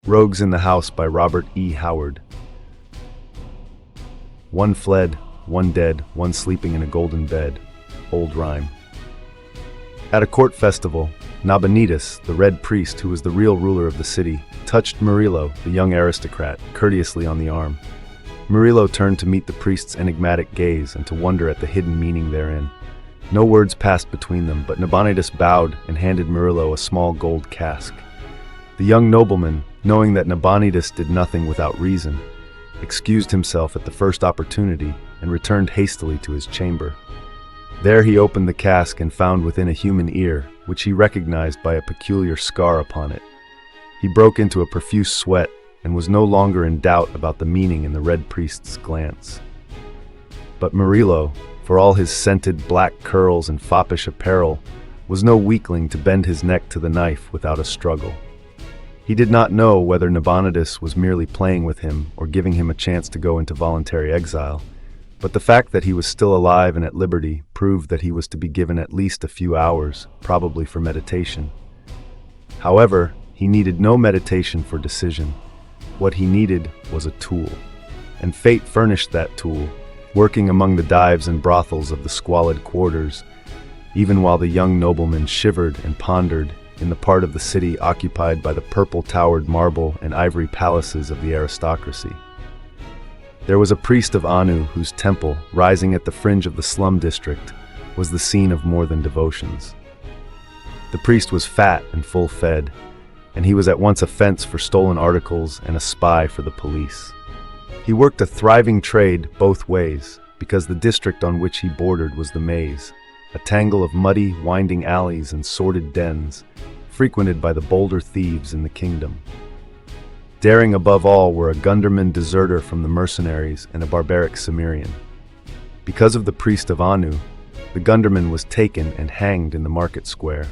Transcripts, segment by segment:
Rogues in the House by Robert E. Howard. One fled, one dead, one sleeping in a golden bed. Old rhyme. At a court festival, Nabonidus, the red priest who was the real ruler of the city, touched Murillo, the young aristocrat, courteously on the arm. Murillo turned to meet the priest's enigmatic gaze and to wonder at the hidden meaning therein. No words passed between them, but Nabonidus bowed and handed Murillo a small gold cask. The young nobleman, knowing that Nabonidus did nothing without reason, excused himself at the first opportunity and returned hastily to his chamber. There he opened the cask and found within a human ear, which he recognized by a peculiar scar upon it. He broke into a profuse sweat and was no longer in doubt about the meaning in the red priest's glance. But Murillo, for all his scented black curls and foppish apparel, was no weakling to bend his neck to the knife without a struggle. He did not know whether Nabonidus was merely playing with him or giving him a chance to go into voluntary exile, but the fact that he was still alive and at liberty proved that he was to be given at least a few hours, probably for meditation. However, he needed no meditation for decision. What he needed was a tool, and fate furnished that tool, working among the dives and brothels of the squalid quarters, even while the young nobleman shivered and pondered in the part of the city occupied by the purple-towered marble and ivory palaces of the aristocracy. There was a priest of Anu whose temple, rising at the fringe of the slum district, was the scene of more than devotions. The priest was fat and full-fed, and he was at once a fence for stolen articles and a spy for the police. He worked a thriving trade both ways, because the district on which he bordered was the maze, a tangle of muddy, winding alleys and sordid dens, frequented by the bolder thieves in the kingdom. Daring above all were a Gunderman deserter from the mercenaries and a barbaric Cimmerian. Because of the priest of Anu, the Gunderman was taken and hanged in the market square.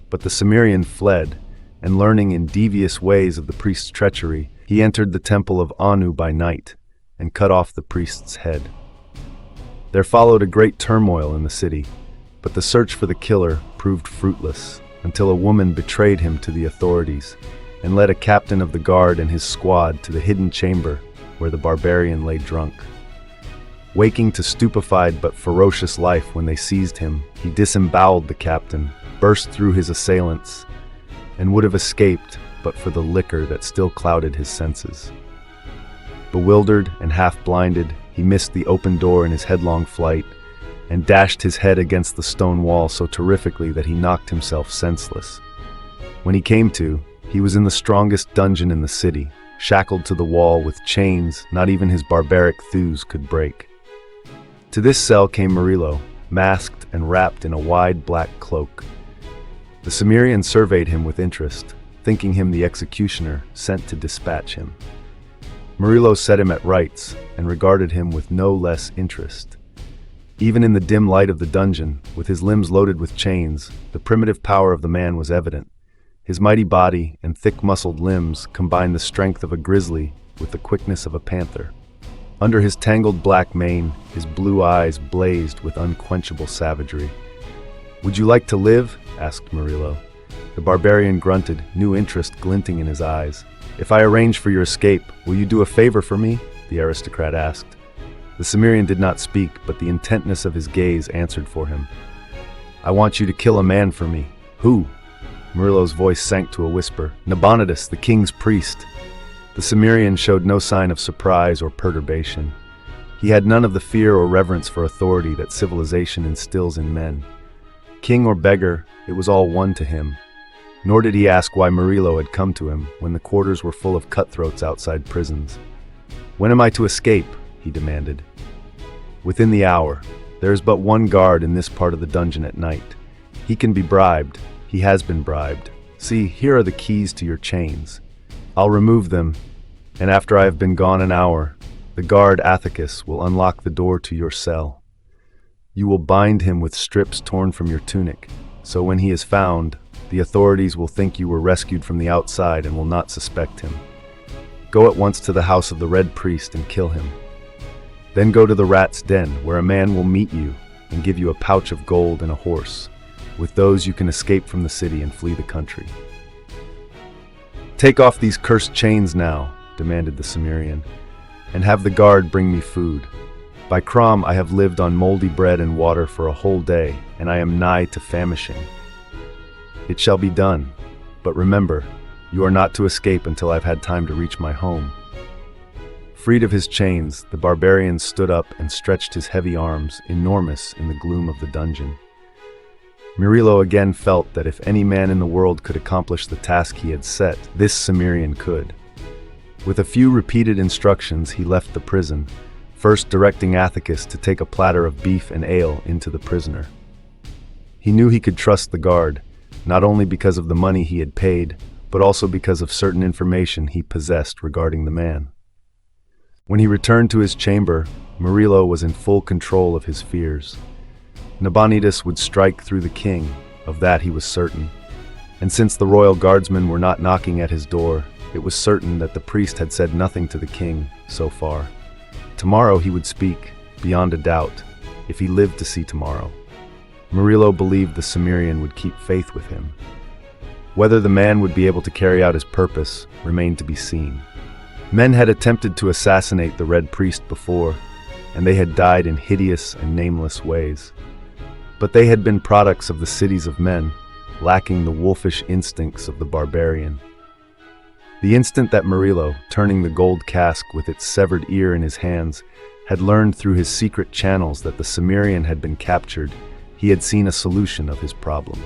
But the Cimmerian fled, and learning in devious ways of the priest's treachery, he entered the temple of Anu by night and cut off the priest's head. There followed a great turmoil in the city, but the search for the killer proved fruitless until a woman betrayed him to the authorities and led a captain of the guard and his squad to the hidden chamber where the barbarian lay drunk. Waking to stupefied but ferocious life when they seized him, he disemboweled the captain, burst through his assailants, and would have escaped but for the liquor that still clouded his senses. Bewildered and half-blinded, he missed the open door in his headlong flight and dashed his head against the stone wall so terrifically that he knocked himself senseless. When he came to, he was in the strongest dungeon in the city, shackled to the wall with chains not even his barbaric thews could break. To this cell came Murillo, masked and wrapped in a wide black cloak. The Cimmerian surveyed him with interest, thinking him the executioner sent to dispatch him. Murillo set him at rights and regarded him with no less interest. Even in the dim light of the dungeon, with his limbs loaded with chains, the primitive power of the man was evident. His mighty body and thick-muscled limbs combined the strength of a grizzly with the quickness of a panther. Under his tangled black mane, his blue eyes blazed with unquenchable savagery. "Would you like to live?" asked Murillo. The barbarian grunted, new interest glinting in his eyes. "If I arrange for your escape, will you do a favor for me?" the aristocrat asked. The Cimmerian did not speak, but the intentness of his gaze answered for him. "I want you to kill a man for me." "Who?" Murillo's voice sank to a whisper. "Nabonidus, the king's priest." The Cimmerian showed no sign of surprise or perturbation. He had none of the fear or reverence for authority that civilization instills in men. King or beggar, it was all one to him. Nor did he ask why Murillo had come to him when the quarters were full of cutthroats outside prisons. "When am I to escape?" he demanded. "Within the hour. There is but one guard in this part of the dungeon at night. He can be bribed. He has been bribed. See, here are the keys to your chains. I'll remove them, and after I have been gone an hour, the guard Athicus will unlock the door to your cell. You will bind him with strips torn from your tunic, so when he is found, the authorities will think you were rescued from the outside and will not suspect him. Go at once to the house of the Red Priest and kill him. Then go to the Rat's Den, where a man will meet you and give you a pouch of gold and a horse. With those you can escape from the city and flee the country." "Take off these cursed chains now," demanded the Cimmerian, "and have the guard bring me food. By Crom, I have lived on moldy bread and water for a whole day, and I am nigh to famishing." "It shall be done, but remember, you are not to escape until I've had time to reach my home." Freed of his chains, the barbarian stood up and stretched his heavy arms, enormous in the gloom of the dungeon. Murillo again felt that if any man in the world could accomplish the task he had set, this Cimmerian could. With a few repeated instructions, he left the prison, first directing Athicus to take a platter of beef and ale into the prisoner. He knew he could trust the guard, not only because of the money he had paid, but also because of certain information he possessed regarding the man. When he returned to his chamber, Murillo was in full control of his fears. Nabonidus would strike through the king, of that he was certain. And since the royal guardsmen were not knocking at his door, it was certain that the priest had said nothing to the king so far. Tomorrow he would speak, beyond a doubt, if he lived to see tomorrow. Murillo believed the Cimmerian would keep faith with him. Whether the man would be able to carry out his purpose remained to be seen. Men had attempted to assassinate the Red Priest before, and they had died in hideous and nameless ways. But they had been products of the cities of men, lacking the wolfish instincts of the barbarian. The instant that Murillo, turning the gold cask with its severed ear in his hands, had learned through his secret channels that the Cimmerian had been captured, he had seen a solution of his problem.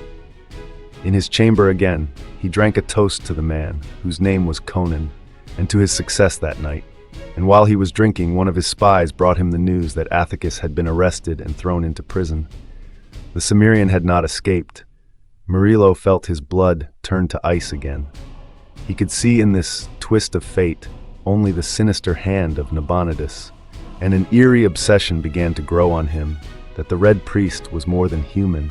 In his chamber again, he drank a toast to the man, whose name was Conan, and to his success that night. And while he was drinking, one of his spies brought him the news that Athicus had been arrested and thrown into prison. The Cimmerian had not escaped. Murillo felt his blood turn to ice again. He could see in this twist of fate only the sinister hand of Nabonidus, and an eerie obsession began to grow on him that the Red Priest was more than human.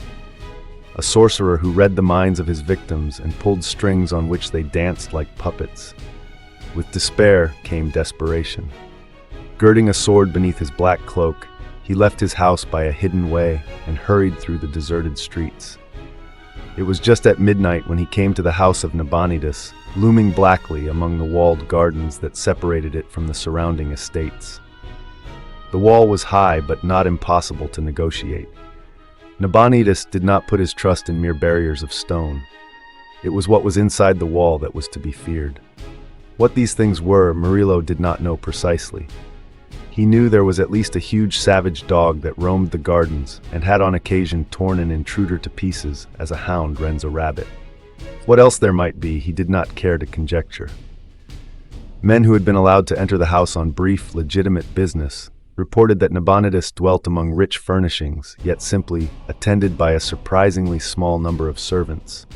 A sorcerer who read the minds of his victims and pulled strings on which they danced like puppets. With despair came desperation. Girding a sword beneath his black cloak, he left his house by a hidden way and hurried through the deserted streets. It was just at midnight when he came to the house of Nabonidus, looming blackly among the walled gardens that separated it from the surrounding estates. The wall was high but not impossible to negotiate. Nabonidus did not put his trust in mere barriers of stone. It was what was inside the wall that was to be feared. What these things were, Murillo did not know precisely. He knew there was at least a huge savage dog that roamed the gardens and had on occasion torn an intruder to pieces as a hound rends a rabbit. What else there might be, he did not care to conjecture. Men who had been allowed to enter the house on brief, legitimate business reported that Nabonidus dwelt among rich furnishings, yet simply attended by a surprisingly small number of servants.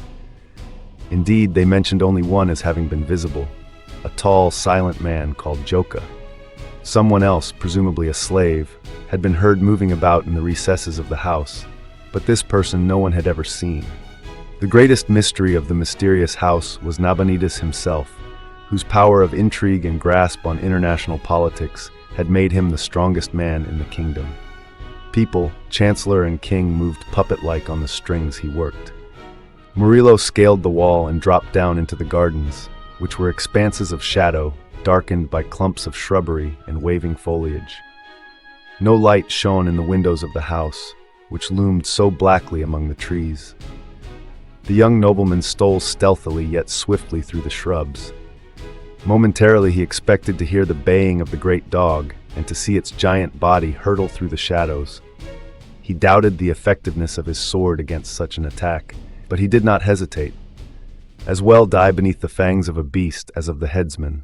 Indeed, they mentioned only one as having been visible, a tall, silent man called Joka. Someone else, presumably a slave, had been heard moving about in the recesses of the house, but this person no one had ever seen. The greatest mystery of the mysterious house was Nabonidus himself, whose power of intrigue and grasp on international politics had made him the strongest man in the kingdom. People, chancellor and king, moved puppet-like on the strings he worked. Murillo scaled the wall and dropped down into the gardens, which were expanses of shadow, darkened by clumps of shrubbery and waving foliage. No light shone in the windows of the house, which loomed so blackly among the trees. The young nobleman stole stealthily yet swiftly through the shrubs. Momentarily he expected to hear the baying of the great dog and to see its giant body hurtle through the shadows. He doubted the effectiveness of his sword against such an attack, but he did not hesitate. As well die beneath the fangs of a beast as of the headsman.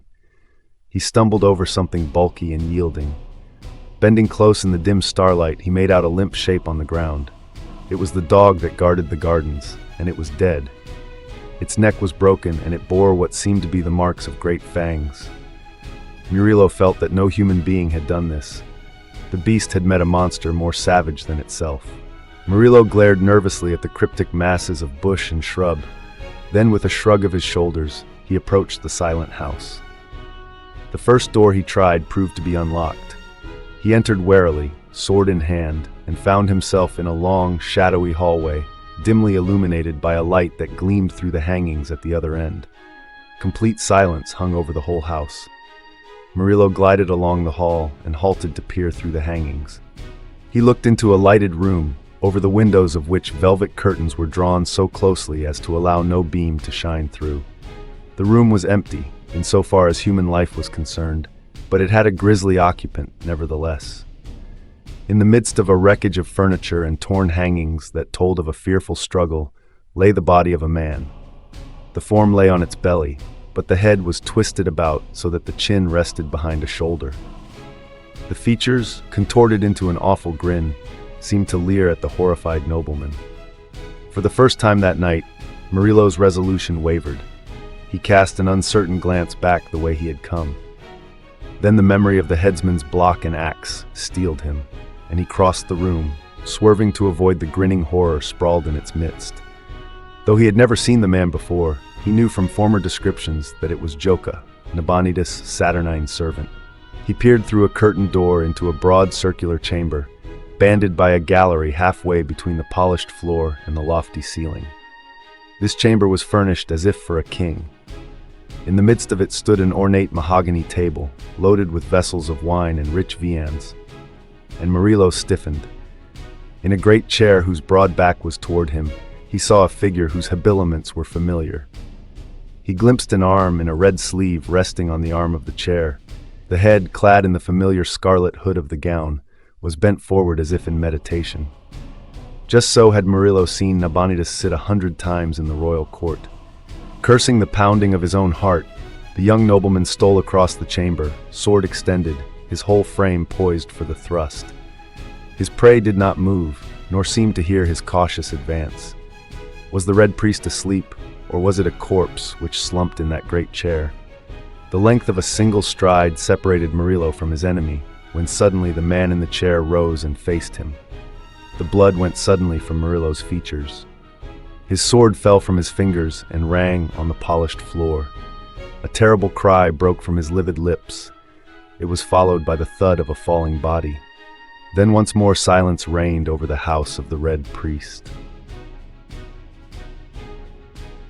He stumbled over something bulky and yielding. Bending close in the dim starlight, he made out a limp shape on the ground. It was the dog that guarded the gardens, and it was dead. Its neck was broken, and it bore what seemed to be the marks of great fangs. Murillo felt that no human being had done this. The beast had met a monster more savage than itself. Murillo glared nervously at the cryptic masses of bush and shrub. Then, with a shrug of his shoulders, he approached the silent house. The first door he tried proved to be unlocked. He entered warily, sword in hand, and found himself in a long, shadowy hallway, dimly illuminated by a light that gleamed through the hangings at the other end. Complete silence hung over the whole house. Murillo glided along the hall and halted to peer through the hangings. He looked into a lighted room, over the windows of which velvet curtains were drawn so closely as to allow no beam to shine through. The room was empty, insofar as human life was concerned, but it had a grisly occupant, nevertheless. In the midst of a wreckage of furniture and torn hangings that told of a fearful struggle, lay the body of a man. The form lay on its belly, but the head was twisted about so that the chin rested behind a shoulder. The features, contorted into an awful grin, seemed to leer at the horrified nobleman. For the first time that night, Murillo's resolution wavered. He cast an uncertain glance back the way he had come. Then the memory of the headsman's block and axe steeled him, and he crossed the room, swerving to avoid the grinning horror sprawled in its midst. Though he had never seen the man before, he knew from former descriptions that it was Joka, Nabonidus' saturnine servant. He peered through a curtained door into a broad circular chamber, banded by a gallery halfway between the polished floor and the lofty ceiling. This chamber was furnished as if for a king. In the midst of it stood an ornate mahogany table, loaded with vessels of wine and rich viands. And Murillo stiffened. In a great chair whose broad back was toward him, he saw a figure whose habiliments were familiar. He glimpsed an arm in a red sleeve resting on the arm of the chair. The head, clad in the familiar scarlet hood of the gown, was bent forward as if in meditation. Just so had Murillo seen Nabonidus sit 100 times in the royal court. Cursing the pounding of his own heart, the young nobleman stole across the chamber, sword extended, his whole frame poised for the thrust. His prey did not move, nor seem to hear his cautious advance. Was the red priest asleep, or was it a corpse which slumped in that great chair? The length of a single stride separated Murillo from his enemy, when suddenly the man in the chair rose and faced him. The blood went suddenly from Murillo's features. His sword fell from his fingers and rang on the polished floor. A terrible cry broke from his livid lips. It was followed by the thud of a falling body. Then once more silence reigned over the house of the Red Priest.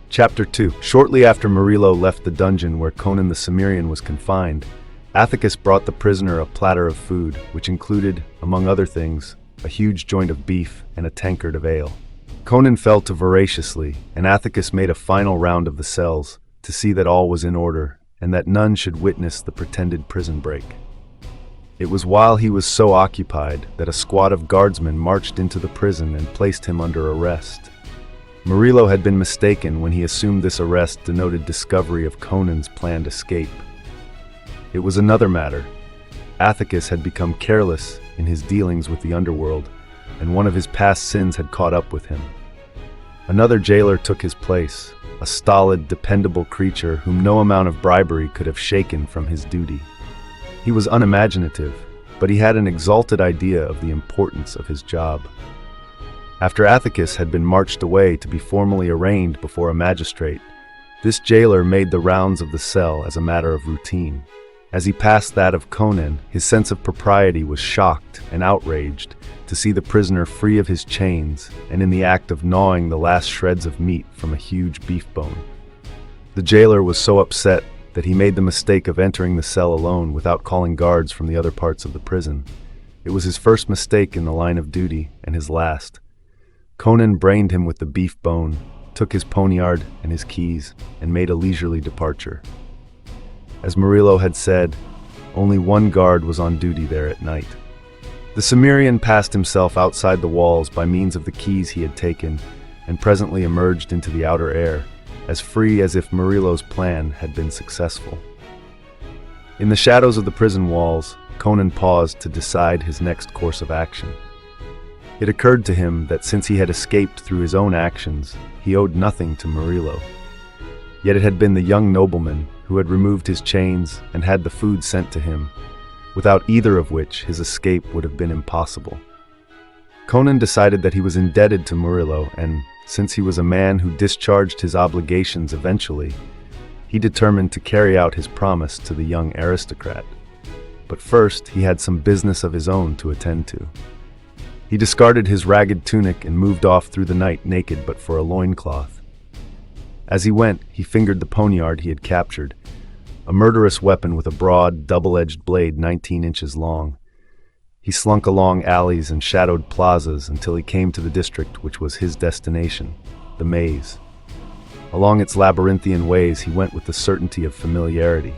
Chapter 2. Shortly after Murillo left the dungeon where Conan the Cimmerian was confined, Athicus brought the prisoner a platter of food, which included, among other things, a huge joint of beef and a tankard of ale. Conan fell to voraciously, and Athicus made a final round of the cells to see that all was in order and that none should witness the pretended prison break. It was while he was so occupied that a squad of guardsmen marched into the prison and placed him under arrest. Murillo had been mistaken when he assumed this arrest denoted discovery of Conan's planned escape. It was another matter. Athicus had become careless in his dealings with the underworld, and one of his past sins had caught up with him. Another jailer took his place, a stolid, dependable creature whom no amount of bribery could have shaken from his duty. He was unimaginative, but he had an exalted idea of the importance of his job. After Athicus had been marched away to be formally arraigned before a magistrate, this jailer made the rounds of the cell as a matter of routine. As he passed that of Conan, his sense of propriety was shocked and outraged to see the prisoner free of his chains and in the act of gnawing the last shreds of meat from a huge beef bone. The jailer was so upset that he made the mistake of entering the cell alone without calling guards from the other parts of the prison. It was his first mistake in the line of duty and his last. Conan brained him with the beef bone, took his poniard and his keys, and made a leisurely departure. As Murillo had said, only one guard was on duty there at night. The Cimmerian passed himself outside the walls by means of the keys he had taken, and presently emerged into the outer air, as free as if Murillo's plan had been successful. In the shadows of the prison walls, Conan paused to decide his next course of action. It occurred to him that since he had escaped through his own actions, he owed nothing to Murillo. Yet it had been the young nobleman who had removed his chains and had the food sent to him, without either of which his escape would have been impossible. Conan decided that he was indebted to Murillo, and, since he was a man who discharged his obligations eventually, he determined to carry out his promise to the young aristocrat. But first, he had some business of his own to attend to. He discarded his ragged tunic and moved off through the night naked but for a loincloth. As he went, he fingered the poniard he had captured, a murderous weapon with a broad, double-edged blade 19 inches long. He slunk along alleys and shadowed plazas until he came to the district which was his destination, the maze. Along its labyrinthian ways he went with the certainty of familiarity.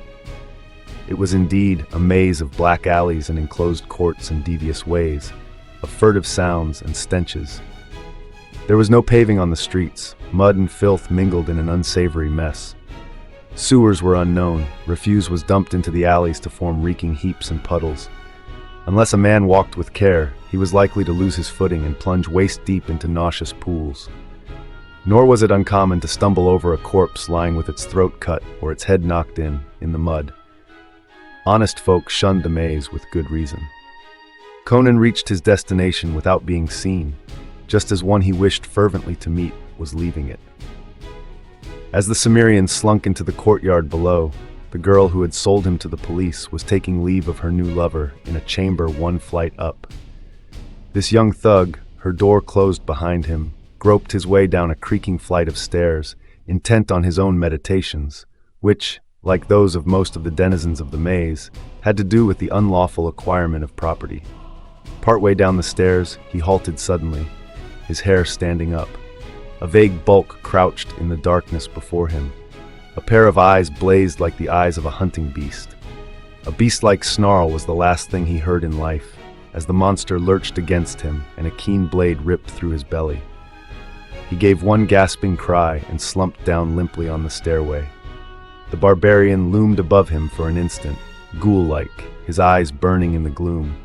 It was indeed a maze of black alleys and enclosed courts and devious ways, of furtive sounds and stenches. There was no paving on the streets, mud and filth mingled in an unsavory mess. Sewers were unknown, refuse was dumped into the alleys to form reeking heaps and puddles. Unless a man walked with care, he was likely to lose his footing and plunge waist-deep into nauseous pools. Nor was it uncommon to stumble over a corpse lying with its throat cut or its head knocked in the mud. Honest folk shunned the maze with good reason. Conan reached his destination without being seen, just as one he wished fervently to meet was leaving it. As the Cimmerian slunk into the courtyard below, the girl who had sold him to the police was taking leave of her new lover in a chamber one flight up. This young thug, her door closed behind him, groped his way down a creaking flight of stairs, intent on his own meditations, which, like those of most of the denizens of the maze, had to do with the unlawful acquirement of property. Partway down the stairs, he halted suddenly, his hair standing up. A vague bulk crouched in the darkness before him. A pair of eyes blazed like the eyes of a hunting beast. A beast-like snarl was the last thing he heard in life, as the monster lurched against him and a keen blade ripped through his belly. He gave one gasping cry and slumped down limply on the stairway. The barbarian loomed above him for an instant, ghoul-like, his eyes burning in the gloom.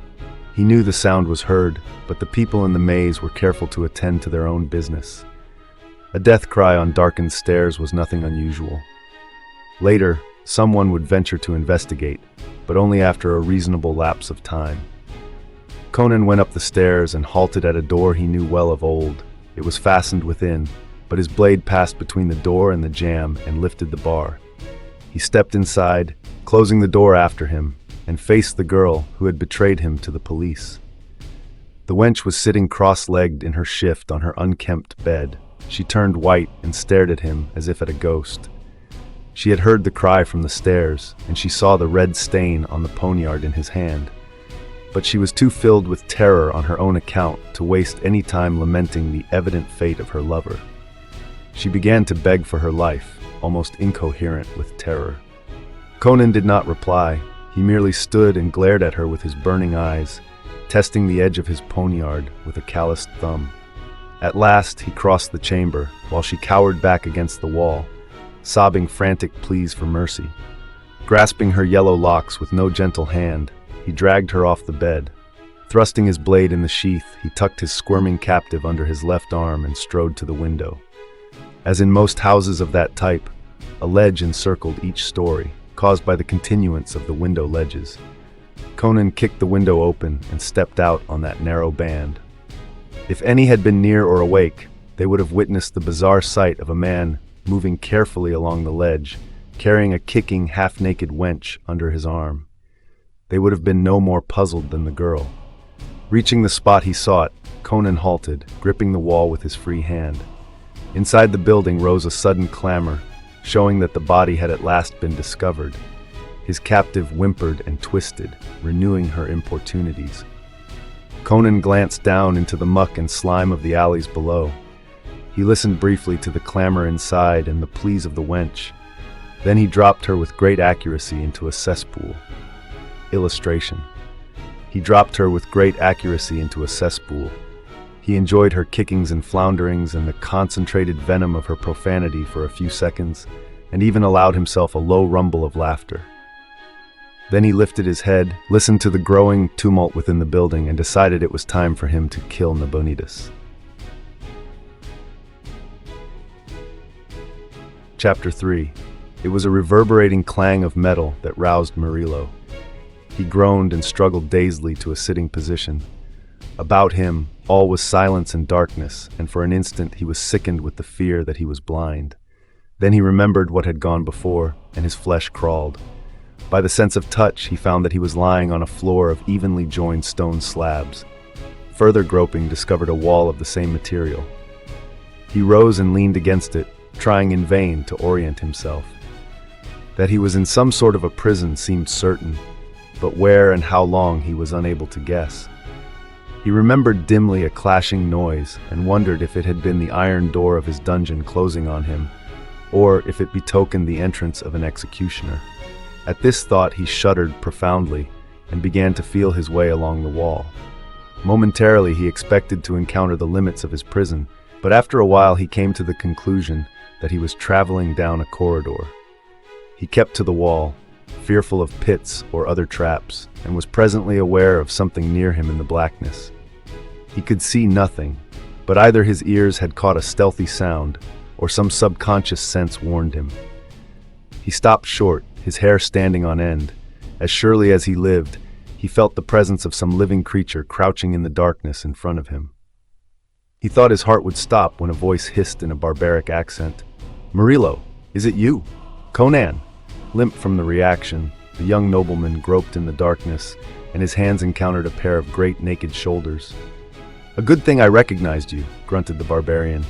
He knew the sound was heard, but the people in the maze were careful to attend to their own business. A death cry on darkened stairs was nothing unusual. Later, someone would venture to investigate, but only after a reasonable lapse of time. Conan went up the stairs and halted at a door he knew well of old. It was fastened within, but his blade passed between the door and the jamb and lifted the bar. He stepped inside, closing the door after him, and faced the girl who had betrayed him to the police. The wench was sitting cross-legged in her shift on her unkempt bed. She turned white and stared at him as if at a ghost. She had heard the cry from the stairs, and she saw the red stain on the poniard in his hand. But she was too filled with terror on her own account to waste any time lamenting the evident fate of her lover. She began to beg for her life, almost incoherent with terror. Conan did not reply. He merely stood and glared at her with his burning eyes, testing the edge of his poniard with a calloused thumb. At last he crossed the chamber, while she cowered back against the wall, sobbing frantic pleas for mercy. Grasping her yellow locks with no gentle hand, he dragged her off the bed. Thrusting his blade in the sheath, he tucked his squirming captive under his left arm and strode to the window. As in most houses of that type, a ledge encircled each story, caused by the continuance of the window ledges. Conan kicked the window open and stepped out on that narrow band. If any had been near or awake, they would have witnessed the bizarre sight of a man moving carefully along the ledge, carrying a kicking, half-naked wench under his arm. They would have been no more puzzled than the girl. Reaching the spot he sought, Conan halted, gripping the wall with his free hand. Inside the building rose a sudden clamor, showing that the body had at last been discovered. His captive whimpered and twisted, renewing her importunities. Conan glanced down into the muck and slime of the alleys below. He listened briefly to the clamor inside and the pleas of the wench. Then he dropped her with great accuracy into a cesspool. Illustration. He dropped her with great accuracy into a cesspool. He enjoyed her kickings and flounderings and the concentrated venom of her profanity for a few seconds, and even allowed himself a low rumble of laughter. Then he lifted his head, listened to the growing tumult within the building, and decided it was time for him to kill Nabonidus. Chapter 3. It was a reverberating clang of metal that roused Murillo. He groaned and struggled dazedly to a sitting position. About him, all was silence and darkness, and for an instant he was sickened with the fear that he was blind. Then he remembered what had gone before, and his flesh crawled. By the sense of touch, he found that he was lying on a floor of evenly joined stone slabs. Further groping discovered a wall of the same material. He rose and leaned against it, trying in vain to orient himself. That he was in some sort of a prison seemed certain, but where and how long he was unable to guess. He remembered dimly a clashing noise and wondered if it had been the iron door of his dungeon closing on him, or if it betokened the entrance of an executioner. At this thought he shuddered profoundly and began to feel his way along the wall. Momentarily he expected to encounter the limits of his prison, but after a while he came to the conclusion that he was traveling down a corridor. He kept to the wall, fearful of pits or other traps, and was presently aware of something near him in the blackness. He could see nothing, but either his ears had caught a stealthy sound, or some subconscious sense warned him. He stopped short, his hair standing on end. As surely as he lived, he felt the presence of some living creature crouching in the darkness in front of him. He thought his heart would stop when a voice hissed in a barbaric accent. "Murillo, is it you?" "Conan!" Limp from the reaction, the young nobleman groped in the darkness, and his hands encountered a pair of great naked shoulders. "A good thing I recognized you," grunted the barbarian.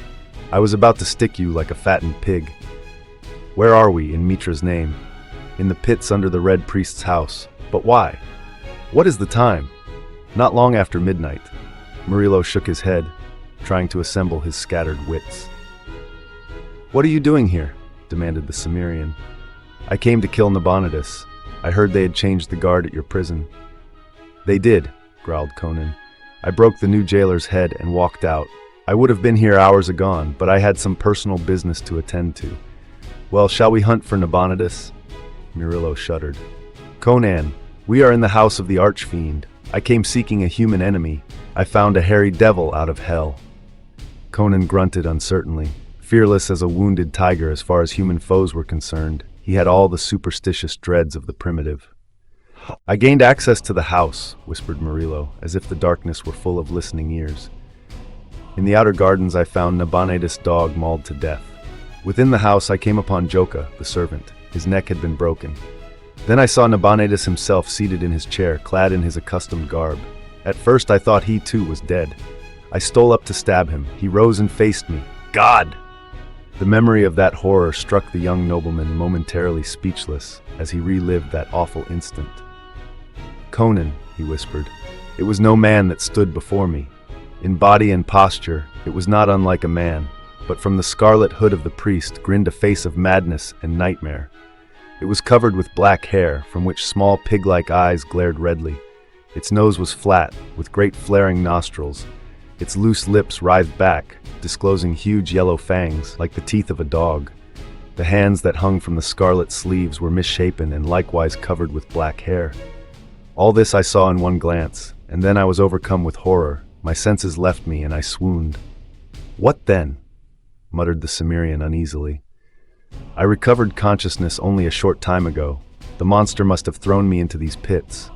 "I was about to stick you like a fattened pig." "Where are we, in Mitra's name?" "In the pits under the Red Priest's house." "But why?" "What is the time?" "Not long after midnight." Murillo shook his head, trying to assemble his scattered wits. "What are you doing here?" demanded the Cimmerian. "I came to kill Nabonidus. I heard they had changed the guard at your prison." "They did," growled Conan. "I broke the new jailer's head and walked out. I would have been here hours agone, but I had some personal business to attend to." "Well, shall we hunt for Nabonidus?" Murillo shuddered. "Conan, we are in the house of the Archfiend. I came seeking a human enemy. I found a hairy devil out of hell." Conan grunted uncertainly. Fearless as a wounded tiger as far as human foes were concerned, he had all the superstitious dreads of the primitive. "I gained access to the house," whispered Murillo, as if the darkness were full of listening ears. "In the outer gardens I found Nabonidus' dog mauled to death. Within the house I came upon Joka, the servant. His neck had been broken. Then I saw Nabonidus himself seated in his chair, clad in his accustomed garb. At first I thought he too was dead. I stole up to stab him. He rose and faced me. God! The memory of that horror struck the young nobleman momentarily speechless as he relived that awful instant. "Conan," he whispered, "it was no man that stood before me. In body and posture, it was not unlike a man, but from the scarlet hood of the priest grinned a face of madness and nightmare. It was covered with black hair, from which small pig-like eyes glared redly. Its nose was flat, with great flaring nostrils. Its loose lips writhed back, disclosing huge yellow fangs, like the teeth of a dog. The hands that hung from the scarlet sleeves were misshapen and likewise covered with black hair. All this I saw in one glance, and then I was overcome with horror. My senses left me, and I swooned." "What then?" muttered the Cimmerian uneasily. "I recovered consciousness only a short time ago. The monster must have thrown me into these pits.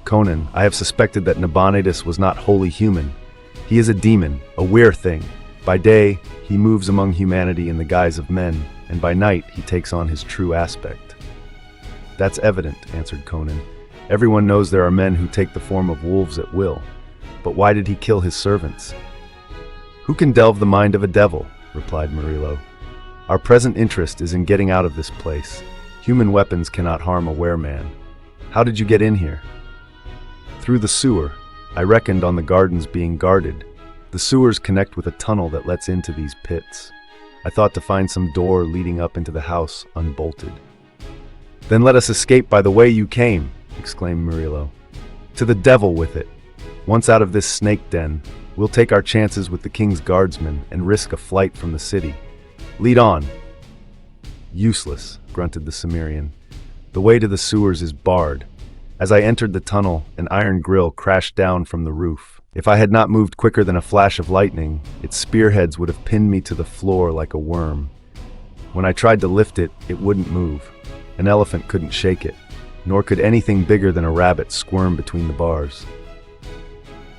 Conan, I have suspected that Nabonidus was not wholly human. He is a demon, a weir thing. By day, he moves among humanity in the guise of men, and by night he takes on his true aspect." "That's evident," answered Conan. "Everyone knows there are men who take the form of wolves at will. But why did he kill his servants?" "Who can delve the mind of a devil?" replied Murillo. "Our present interest is in getting out of this place. Human weapons cannot harm a wereman. How did you get in here?" "Through the sewer. I reckoned on the gardens being guarded. The sewers connect with a tunnel that lets into these pits. I thought to find some door leading up into the house unbolted." "Then let us escape by the way you came," exclaimed Murillo. "To the devil with it. Once out of this snake den, we'll take our chances with the king's guardsmen and risk a flight from the city. Lead on." "Useless," grunted the Cimmerian. "The way to the sewers is barred. As I entered the tunnel, an iron grill crashed down from the roof. If I had not moved quicker than a flash of lightning, its spearheads would have pinned me to the floor like a worm. When I tried to lift it, it wouldn't move. An elephant couldn't shake it, nor could anything bigger than a rabbit squirm between the bars."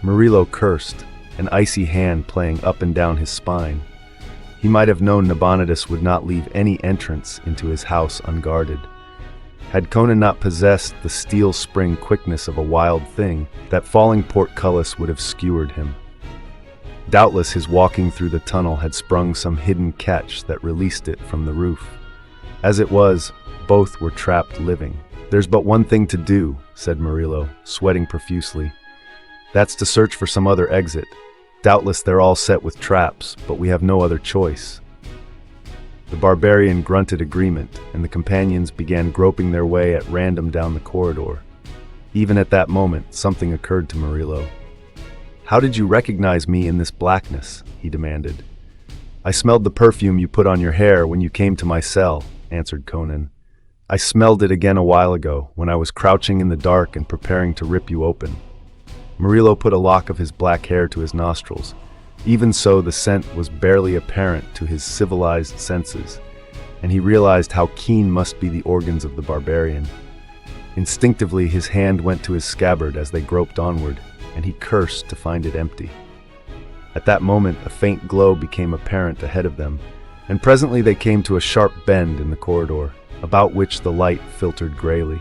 Murillo cursed, an icy hand playing up and down his spine. He might have known Nabonidus would not leave any entrance into his house unguarded. Had Conan not possessed the steel spring quickness of a wild thing, that falling portcullis would have skewered him. Doubtless his walking through the tunnel had sprung some hidden catch that released it from the roof. As it was, both were trapped living. "There's but one thing to do," said Murillo, sweating profusely. "That's to search for some other exit. Doubtless they're all set with traps, but we have no other choice." The barbarian grunted agreement, and the companions began groping their way at random down the corridor. Even at that moment, something occurred to Murillo. "How did you recognize me in this blackness?" he demanded. "I smelled the perfume you put on your hair when you came to my cell," answered Conan. "I smelled it again a while ago, when I was crouching in the dark and preparing to rip you open." Murillo put a lock of his black hair to his nostrils. Even so, the scent was barely apparent to his civilized senses, and he realized how keen must be the organs of the barbarian. Instinctively, his hand went to his scabbard as they groped onward, and he cursed to find it empty. At that moment, a faint glow became apparent ahead of them, and presently they came to a sharp bend in the corridor, about which the light filtered grayly.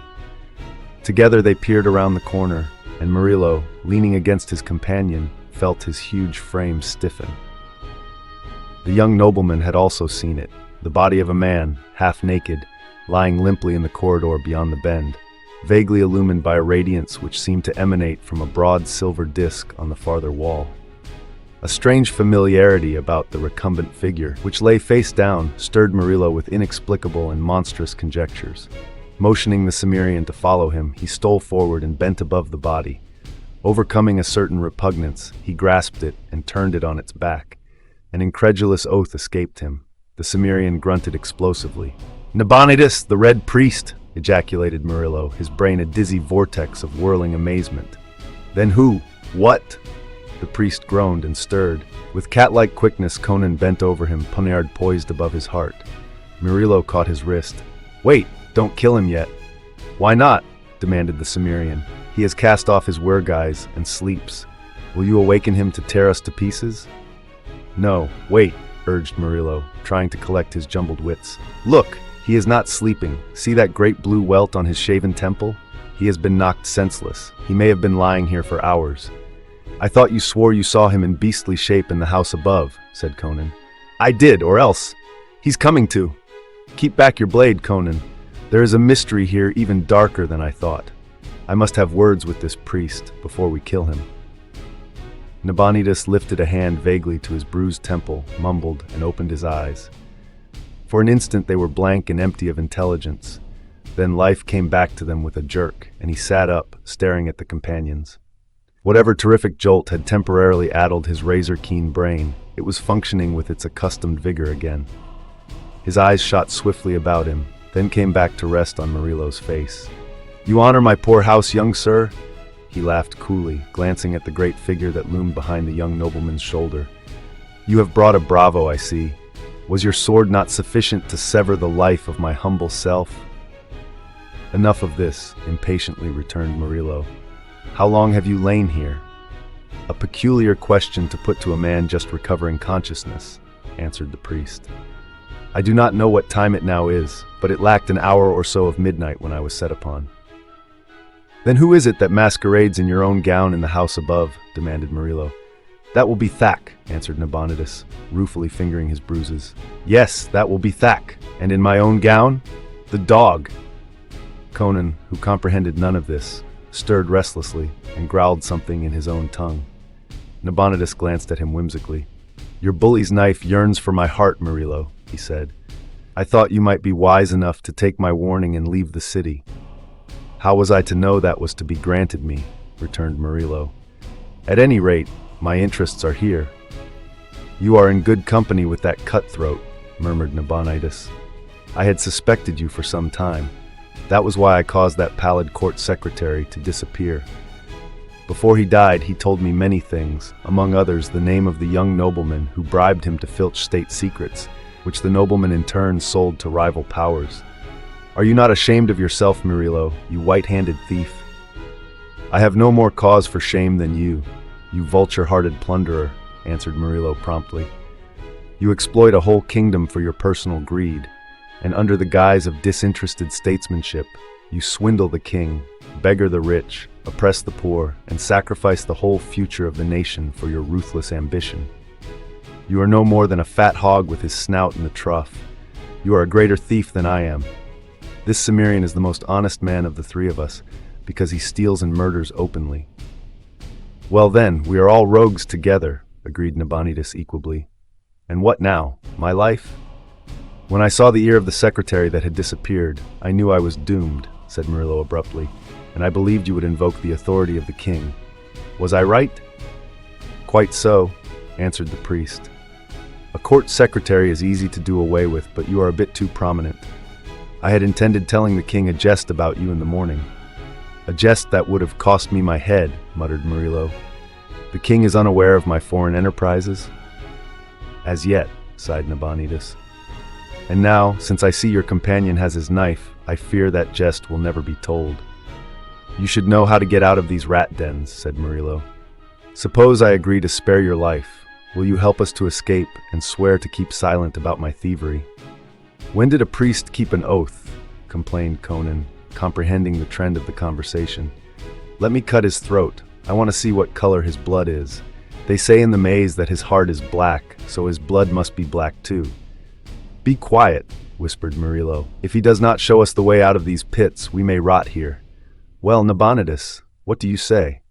Together they peered around the corner, and Murillo, leaning against his companion, felt his huge frame stiffen. The young nobleman had also seen it, the body of a man, half naked, lying limply in the corridor beyond the bend, vaguely illumined by a radiance which seemed to emanate from a broad silver disc on the farther wall. A strange familiarity about the recumbent figure, which lay face down, stirred Murillo with inexplicable and monstrous conjectures. Motioning the Cimmerian to follow him, he stole forward and bent above the body. Overcoming a certain repugnance, he grasped it and turned it on its back. An incredulous oath escaped him. The Cimmerian grunted explosively. "Nabonidus, the Red Priest!" ejaculated Murillo, his brain a dizzy vortex of whirling amazement. "Then who? What?" The priest groaned and stirred. With cat-like quickness, Conan bent over him, poniard poised above his heart. Murillo caught his wrist. "Wait, don't kill him yet." "Why not?" demanded the Cimmerian. "He has cast off his werguise and sleeps. Will you awaken him to tear us to pieces?" "No, wait," urged Murillo, trying to collect his jumbled wits. "Look! He is not sleeping. See that great blue welt on his shaven temple? He has been knocked senseless. He may have been lying here for hours." "I thought you swore you saw him in beastly shape in the house above," said Conan. "I did, or else. He's coming to." "Keep back your blade, Conan. There is a mystery here even darker than I thought. I must have words with this priest before we kill him." Nabonidus lifted a hand vaguely to his bruised temple, mumbled, and opened his eyes. For an instant they were blank and empty of intelligence. Then life came back to them with a jerk, and he sat up, staring at the companions. Whatever terrific jolt had temporarily addled his razor-keen brain, it was functioning with its accustomed vigor again. His eyes shot swiftly about him, then came back to rest on Murillo's face. "You honor my poor house, young sir?" He laughed coolly, glancing at the great figure that loomed behind the young nobleman's shoulder. "You have brought a bravo, I see. Was your sword not sufficient to sever the life of my humble self?" "Enough of this," impatiently returned Murillo. "How long have you lain here?" "A peculiar question to put to a man just recovering consciousness," answered the priest. "I do not know what time it now is, but it lacked an hour or so of midnight when I was set upon." "Then who is it that masquerades in your own gown in the house above?" demanded Murillo. "That will be Thak," answered Nabonidus, ruefully fingering his bruises. "Yes, that will be Thak. And in my own gown? The dog." Conan, who comprehended none of this, stirred restlessly and growled something in his own tongue. Nabonidus glanced at him whimsically. "Your bully's knife yearns for my heart, Murillo," he said. "I thought you might be wise enough to take my warning and leave the city." "How was I to know that was to be granted me?" returned Murillo. "At any rate, my interests are here." "You are in good company with that cutthroat," murmured Nabonidus. "I had suspected you for some time. That was why I caused that pallid court secretary to disappear. Before he died, he told me many things, among others the name of the young nobleman who bribed him to filch state secrets, which the nobleman in turn sold to rival powers. Are you not ashamed of yourself, Murillo, you white-handed thief?" "I have no more cause for shame than you vulture-hearted plunderer," answered Murillo promptly. "You exploit a whole kingdom for your personal greed, and under the guise of disinterested statesmanship, you swindle the king, beggar the rich, oppress the poor, and sacrifice the whole future of the nation for your ruthless ambition. You are no more than a fat hog with his snout in the trough. You are a greater thief than I am. This Cimmerian is the most honest man of the three of us, because he steals and murders openly." "Well then, we are all rogues together," agreed Nabonidus equably. "And what now? My life?" "When I saw the ear of the secretary that had disappeared, I knew I was doomed," said Murillo abruptly, "and I believed you would invoke the authority of the king. Was I right?" "Quite so," answered the priest. "A court secretary is easy to do away with, but you are a bit too prominent. I had intended telling the king a jest about you in the morning." "A jest that would have cost me my head," muttered Murillo. "The king is unaware of my foreign enterprises?" "As yet," sighed Nabonidus. "And now, since I see your companion has his knife, I fear that jest will never be told." "You should know how to get out of these rat dens," said Murillo. "Suppose I agree to spare your life. Will you help us to escape and swear to keep silent about my thievery?" "When did a priest keep an oath?" complained Conan, comprehending the trend of the conversation. "Let me cut his throat. I want to see what color his blood is. They say in the maze that his heart is black, so his blood must be black too." "Be quiet," whispered Murillo. "If he does not show us the way out of these pits, we may rot here." "Well, Nabonidus, what do you say?"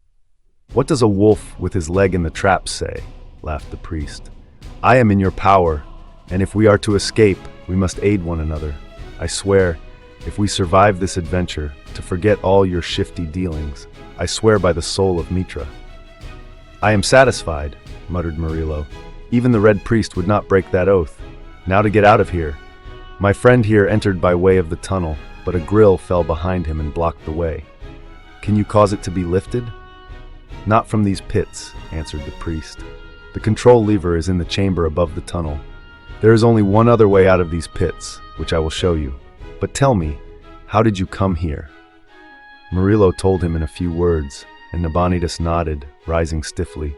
"What does a wolf with his leg in the trap say?" laughed the priest. "I am in your power, and if we are to escape, we must aid one another. I swear, if we survive this adventure, to forget all your shifty dealings. I swear by the soul of Mitra." "I am satisfied," muttered Murillo. "Even the Red Priest would not break that oath. Now to get out of here." My friend here entered by way of the tunnel, but a grill fell behind him and blocked the way. "Can you cause it to be lifted?" "Not from these pits," answered the priest. "The control lever is in the chamber above the tunnel. There is only one other way out of these pits, which I will show you. But tell me, how did you come here?" Murillo told him in a few words, and Nabonidus nodded, rising stiffly.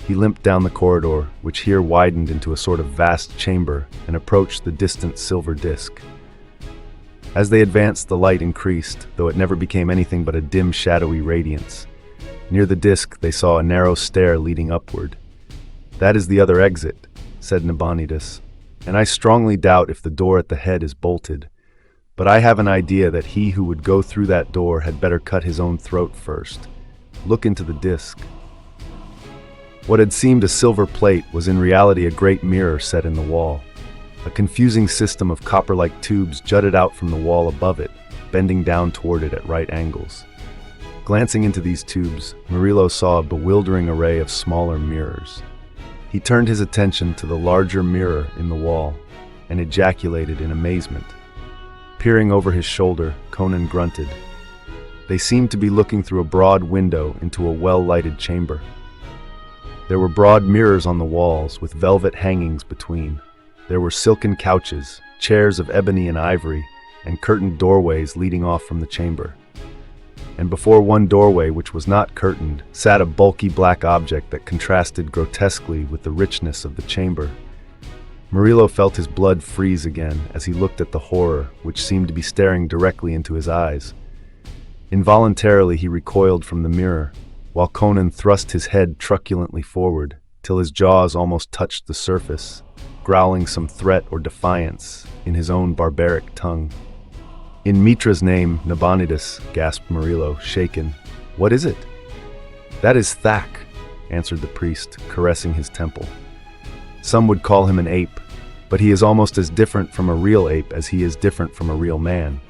He limped down the corridor, which here widened into a sort of vast chamber, and approached the distant silver disc. As they advanced, the light increased, though it never became anything but a dim, shadowy radiance. Near the disc, they saw a narrow stair leading upward. "That is the other exit," said Nabonidus, "and I strongly doubt if the door at the head is bolted. But I have an idea that he who would go through that door had better cut his own throat first. Look into the disc." What had seemed a silver plate was in reality a great mirror set in the wall. A confusing system of copper-like tubes jutted out from the wall above it, bending down toward it at right angles. Glancing into these tubes, Murillo saw a bewildering array of smaller mirrors. He turned his attention to the larger mirror in the wall, and ejaculated in amazement. Peering over his shoulder, Conan grunted. They seemed to be looking through a broad window into a well-lighted chamber. There were broad mirrors on the walls, with velvet hangings between. There were silken couches, chairs of ebony and ivory, and curtained doorways leading off from the chamber. And before one doorway, which was not curtained, sat a bulky black object that contrasted grotesquely with the richness of the chamber. Murillo felt his blood freeze again as he looked at the horror, which seemed to be staring directly into his eyes. Involuntarily he recoiled from the mirror, while Conan thrust his head truculently forward, till his jaws almost touched the surface, growling some threat or defiance in his own barbaric tongue. "In Mitra's name, Nabonidus," gasped Murillo, shaken. "What is it?" "That is Thak," answered the priest, caressing his temple. "Some would call him an ape, but he is almost as different from a real ape as he is different from a real man.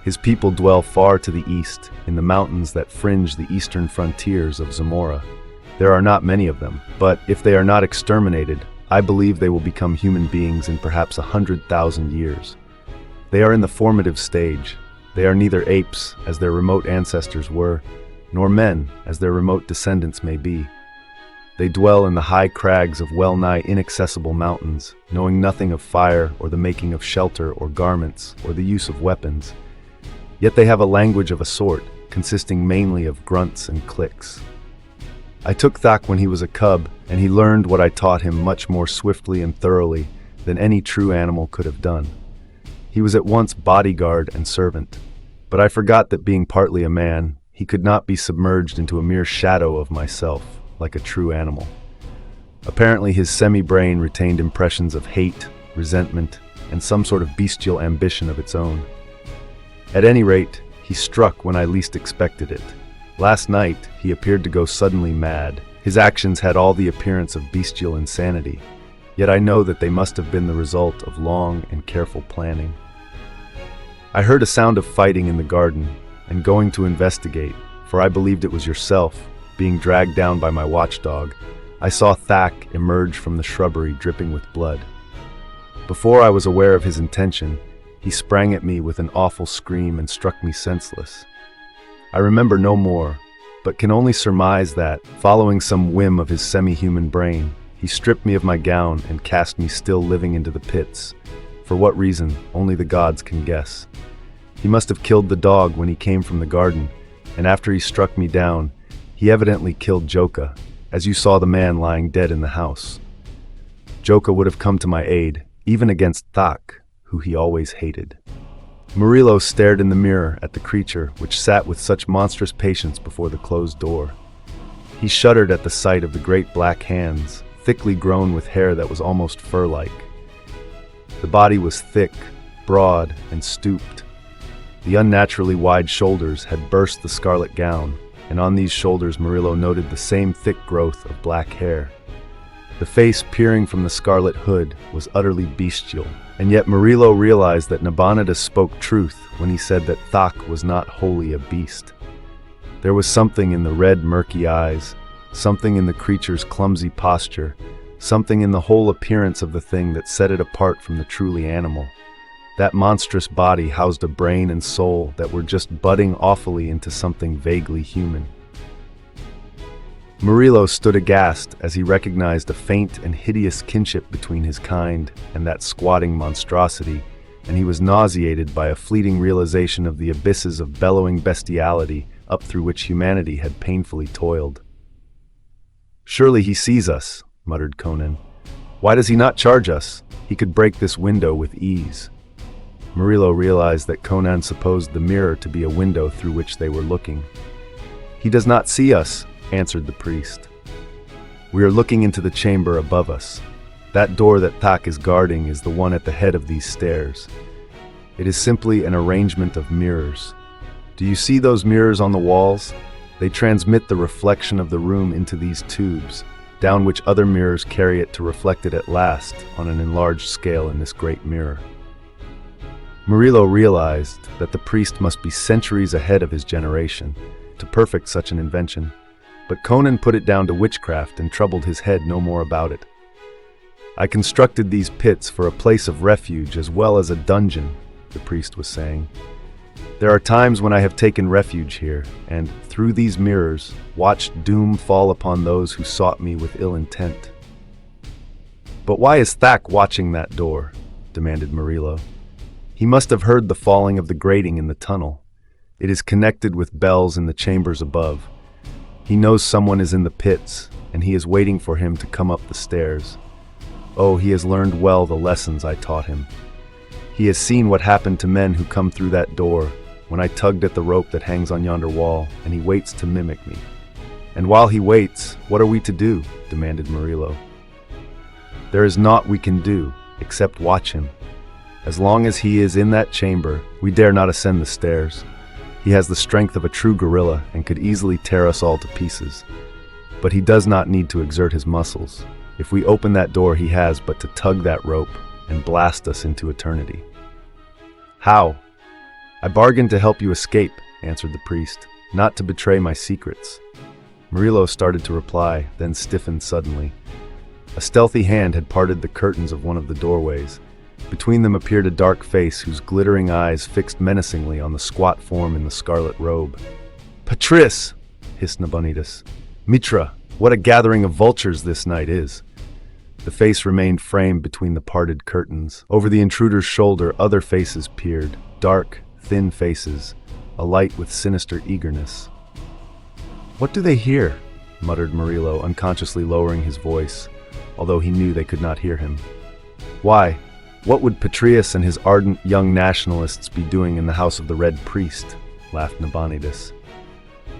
His people dwell far to the east, in the mountains that fringe the eastern frontiers of Zamora. There are not many of them, but if they are not exterminated, I believe they will become human beings in perhaps 100,000 years. They are in the formative stage. They are neither apes, as their remote ancestors were, nor men, as their remote descendants may be. They dwell in the high crags of well-nigh inaccessible mountains, knowing nothing of fire or the making of shelter or garments or the use of weapons. Yet they have a language of a sort, consisting mainly of grunts and clicks. I took Thak when he was a cub, and he learned what I taught him much more swiftly and thoroughly than any true animal could have done. He was at once bodyguard and servant, but I forgot that being partly a man, he could not be submerged into a mere shadow of myself, like a true animal. Apparently his semi-brain retained impressions of hate, resentment, and some sort of bestial ambition of its own. At any rate, he struck when I least expected it. Last night, he appeared to go suddenly mad. His actions had all the appearance of bestial insanity, yet I know that they must have been the result of long and careful planning. I heard a sound of fighting in the garden, and going to investigate, for I believed it was yourself, being dragged down by my watchdog, I saw Thak emerge from the shrubbery dripping with blood. Before I was aware of his intention, he sprang at me with an awful scream and struck me senseless. I remember no more, but can only surmise that, following some whim of his semi-human brain, he stripped me of my gown and cast me still living into the pits. For what reason, only the gods can guess. He must have killed the dog when he came from the garden, and after he struck me down, he evidently killed Joka, as you saw the man lying dead in the house. Joka would have come to my aid, even against Thak, who he always hated. Murillo stared in the mirror at the creature which sat with such monstrous patience before the closed door. He shuddered at the sight of the great black hands, thickly grown with hair that was almost fur-like. The body was thick, broad, and stooped. The unnaturally wide shoulders had burst the scarlet gown, and on these shoulders Murillo noted the same thick growth of black hair. The face peering from the scarlet hood was utterly bestial, and yet Murillo realized that Nabonidus spoke truth when he said that Thak was not wholly a beast. There was something in the red, murky eyes, something in the creature's clumsy posture, something in the whole appearance of the thing that set it apart from the truly animal. That monstrous body housed a brain and soul that were just budding awfully into something vaguely human. Murillo stood aghast as he recognized a faint and hideous kinship between his kind and that squatting monstrosity, and he was nauseated by a fleeting realization of the abysses of bellowing bestiality up through which humanity had painfully toiled. "Surely he sees us," muttered Conan. "Why does he not charge us? He could break this window with ease." Murillo realized that Conan supposed the mirror to be a window through which they were looking. "He does not see us," answered the priest. "We are looking into the chamber above us. That door that Thak is guarding is the one at the head of these stairs. It is simply an arrangement of mirrors. Do you see those mirrors on the walls? They transmit the reflection of the room into these tubes, down which other mirrors carry it to reflect it at last on an enlarged scale in this great mirror." Murillo realized that the priest must be centuries ahead of his generation to perfect such an invention, but Conan put it down to witchcraft and troubled his head no more about it. "I constructed these pits for a place of refuge as well as a dungeon," the priest was saying. "There are times when I have taken refuge here, and, through these mirrors, watched doom fall upon those who sought me with ill intent." "But why is Thak watching that door?" demanded Murillo. "He must have heard the falling of the grating in the tunnel. It is connected with bells in the chambers above. He knows someone is in the pits, and he is waiting for him to come up the stairs. Oh, he has learned well the lessons I taught him. He has seen what happened to men who come through that door, when I tugged at the rope that hangs on yonder wall, and he waits to mimic me." "And while he waits, what are we to do?" demanded Murillo. "There is naught we can do, except watch him. As long as he is in that chamber, we dare not ascend the stairs. He has the strength of a true gorilla and could easily tear us all to pieces. But he does not need to exert his muscles. If we open that door, he has but to tug that rope and blast us into eternity." "How?" "I bargained to help you escape," answered the priest, "not to betray my secrets." Murillo started to reply, then stiffened suddenly. A stealthy hand had parted the curtains of one of the doorways. Between them appeared a dark face whose glittering eyes fixed menacingly on the squat form in the scarlet robe. "Patris!" hissed Nabonidus. "Mitra, what a gathering of vultures this night is!" The face remained framed between the parted curtains. Over the intruder's shoulder other faces peered, dark, thin faces, alight with sinister eagerness. "What do they hear?" muttered Murillo, unconsciously lowering his voice, although he knew they could not hear him. "Why, what would Patrius and his ardent young nationalists be doing in the house of the Red Priest?" laughed Nabonidus.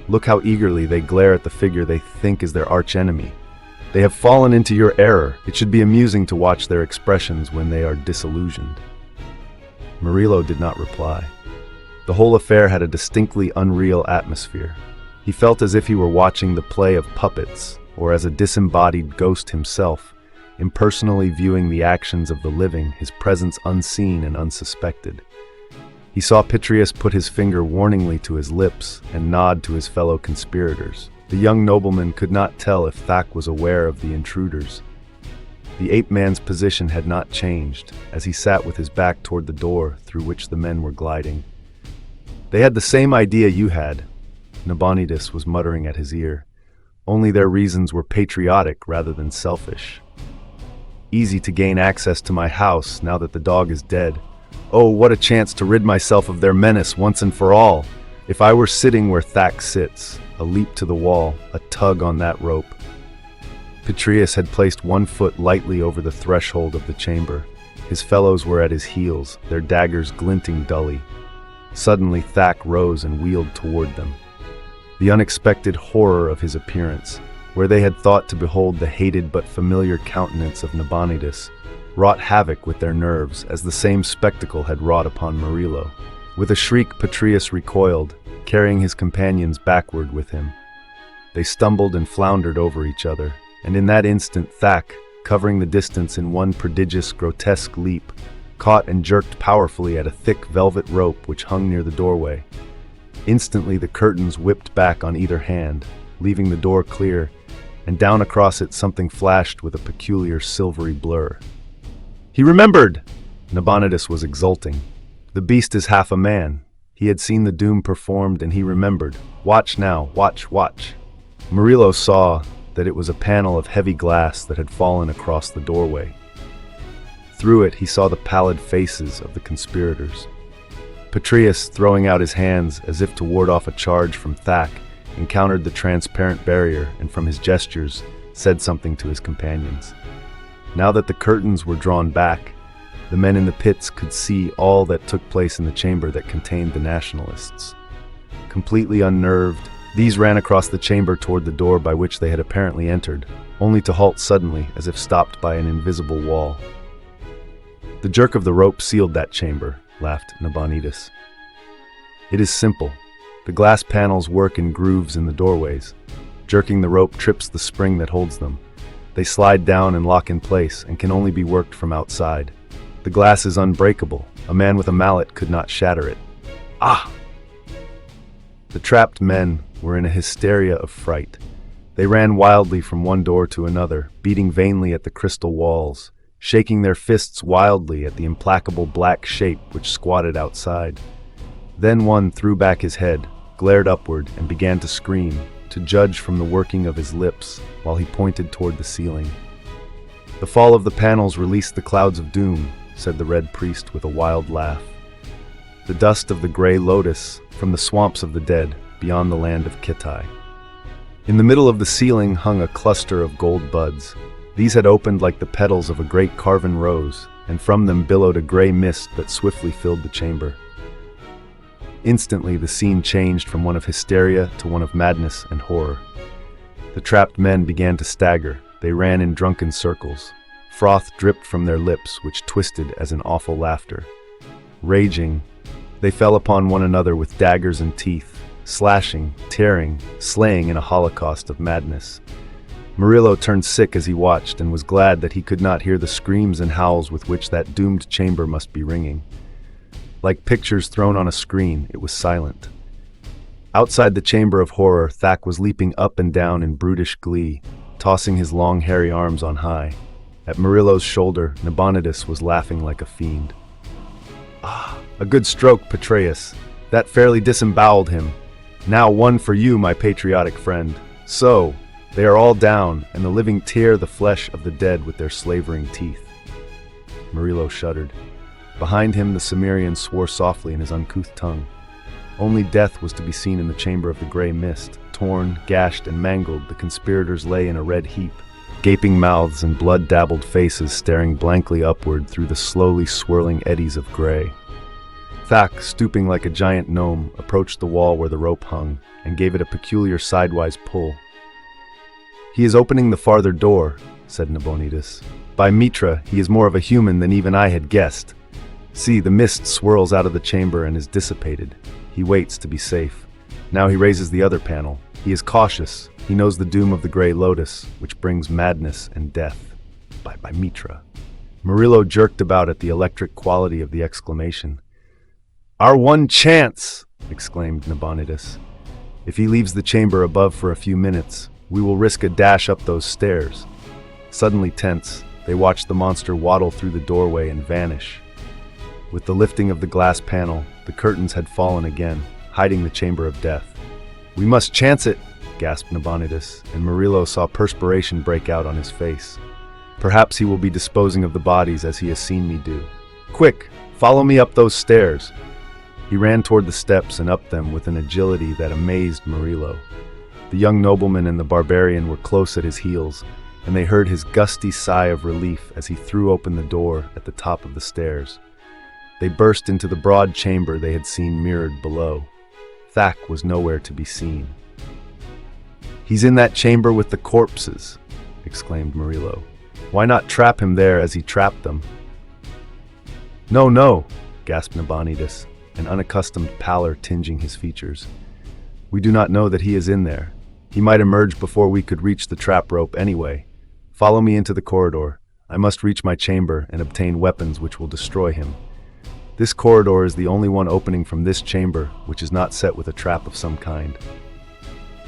"Look how eagerly they glare at the figure they think is their archenemy. They have fallen into your error. It should be amusing to watch their expressions when they are disillusioned." Murillo did not reply. The whole affair had a distinctly unreal atmosphere. He felt as if he were watching the play of puppets, or as a disembodied ghost himself, impersonally viewing the actions of the living, his presence unseen and unsuspected. He saw Petrus put his finger warningly to his lips and nod to his fellow conspirators. The young nobleman could not tell if Thak was aware of the intruders. The ape-man's position had not changed, as he sat with his back toward the door through which the men were gliding. "They had the same idea you had," Nabonidus was muttering at his ear. "Only their reasons were patriotic rather than selfish. Easy to gain access to my house now that the dog is dead. Oh, what a chance to rid myself of their menace once and for all! If I were sitting where Thak sits, a leap to the wall, a tug on that rope." Petrus had placed one foot lightly over the threshold of the chamber. His fellows were at his heels, their daggers glinting dully. Suddenly Thak rose and wheeled toward them. The unexpected horror of his appearance, where they had thought to behold the hated but familiar countenance of Nabonidus, wrought havoc with their nerves as the same spectacle had wrought upon Murillo. With a shriek, Petrus recoiled, carrying his companions backward with him. They stumbled and floundered over each other, and in that instant Thak, covering the distance in one prodigious, grotesque leap, caught and jerked powerfully at a thick velvet rope which hung near the doorway. Instantly the curtains whipped back on either hand, leaving the door clear, and down across it something flashed with a peculiar silvery blur. "He remembered!" Nabonidus was exulting. "The beast is half a man. He had seen the doom performed and he remembered. Watch now, watch, watch." Murillo saw that it was a panel of heavy glass that had fallen across the doorway. Through it he saw the pallid faces of the conspirators. Petrus, throwing out his hands as if to ward off a charge from Thak, encountered the transparent barrier and from his gestures said something to his companions. Now that the curtains were drawn back, the men in the pits could see all that took place in the chamber that contained the nationalists. Completely unnerved, these ran across the chamber toward the door by which they had apparently entered, only to halt suddenly as if stopped by an invisible wall. "The jerk of the rope sealed that chamber," laughed Nabonidus. "It is simple. The glass panels work in grooves in the doorways. Jerking the rope trips the spring that holds them. They slide down and lock in place and can only be worked from outside. The glass is unbreakable. A man with a mallet could not shatter it." "Ah!" The trapped men were in a hysteria of fright. They ran wildly from one door to another, beating vainly at the crystal walls, shaking their fists wildly at the implacable black shape which squatted outside. Then one threw back his head, glared upward, and began to scream, to judge from the working of his lips, while he pointed toward the ceiling. "The fall of the panels released the clouds of doom," said the Red Priest with a wild laugh. "The dust of the gray lotus from the swamps of the dead beyond the land of Kitai." In the middle of the ceiling hung a cluster of gold buds. These had opened like the petals of a great carven rose, and from them billowed a gray mist that swiftly filled the chamber. Instantly the scene changed from one of hysteria to one of madness and horror. The trapped men began to stagger. They ran in drunken circles. Froth dripped from their lips, which twisted as in awful laughter. Raging, they fell upon one another with daggers and teeth, slashing, tearing, slaying in a holocaust of madness. Murillo turned sick as he watched and was glad that he could not hear the screams and howls with which that doomed chamber must be ringing. Like pictures thrown on a screen, it was silent. Outside the chamber of horror, Thak was leaping up and down in brutish glee, tossing his long hairy arms on high. At Murillo's shoulder, Nabonidus was laughing like a fiend. "Ah, a good stroke, Petrus. That fairly disemboweled him. Now one for you, my patriotic friend. So, they are all down, and the living tear the flesh of the dead with their slavering teeth." Murillo shuddered. Behind him the Cimmerian swore softly in his uncouth tongue. Only death was to be seen in the chamber of the gray mist. Torn, gashed, and mangled, the conspirators lay in a red heap, gaping mouths and blood-dabbled faces staring blankly upward through the slowly swirling eddies of gray. Thak, stooping like a giant gnome, approached the wall where the rope hung and gave it a peculiar sidewise pull. "He is opening the farther door," said Nabonidus. "By Mitra, he is more of a human than even I had guessed. See, the mist swirls out of the chamber and is dissipated. He waits to be safe. Now he raises the other panel. He is cautious. He knows the doom of the Grey Lotus, which brings madness and death. By Mitra." Murillo jerked about at the electric quality of the exclamation. "Our one chance!" exclaimed Nabonidus. "If he leaves the chamber above for a few minutes, we will risk a dash up those stairs." Suddenly tense, they watched the monster waddle through the doorway and vanish. With the lifting of the glass panel, the curtains had fallen again, hiding the chamber of death. "We must chance it," gasped Nabonidus, and Murillo saw perspiration break out on his face. "Perhaps he will be disposing of the bodies as he has seen me do. Quick, follow me up those stairs." He ran toward the steps and up them with an agility that amazed Murillo. The young nobleman and the barbarian were close at his heels, and they heard his gusty sigh of relief as he threw open the door at the top of the stairs. They burst into the broad chamber they had seen mirrored below. Thak was nowhere to be seen. "He's in that chamber with the corpses," exclaimed Murillo. "Why not trap him there as he trapped them?" No, gasped Nabonidus, an unaccustomed pallor tinging his features. "We do not know that he is in there. He might emerge before we could reach the trap rope anyway. Follow me into the corridor. I must reach my chamber and obtain weapons which will destroy him. This corridor is the only one opening from this chamber which is not set with a trap of some kind."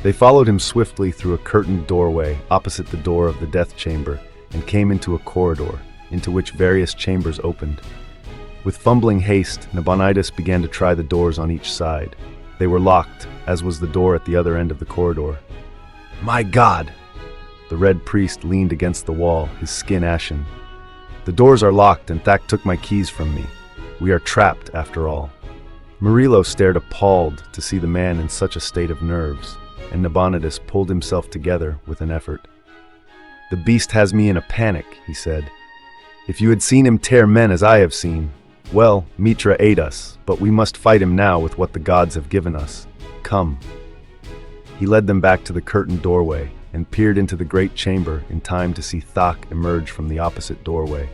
They followed him swiftly through a curtained doorway opposite the door of the death chamber and came into a corridor, into which various chambers opened. With fumbling haste, Nabonidus began to try the doors on each side. They were locked, as was the door at the other end of the corridor. "My God!" The red priest leaned against the wall, his skin ashen. "The doors are locked and Thak took my keys from me. We are trapped, after all." Murillo stared appalled to see the man in such a state of nerves, and Nabonidus pulled himself together with an effort. "The beast has me in a panic," he said. "If you had seen him tear men as I have seen, well, Mitra ate us, but we must fight him now with what the gods have given us. Come." He led them back to the curtained doorway and peered into the great chamber in time to see Thak emerge from the opposite doorway.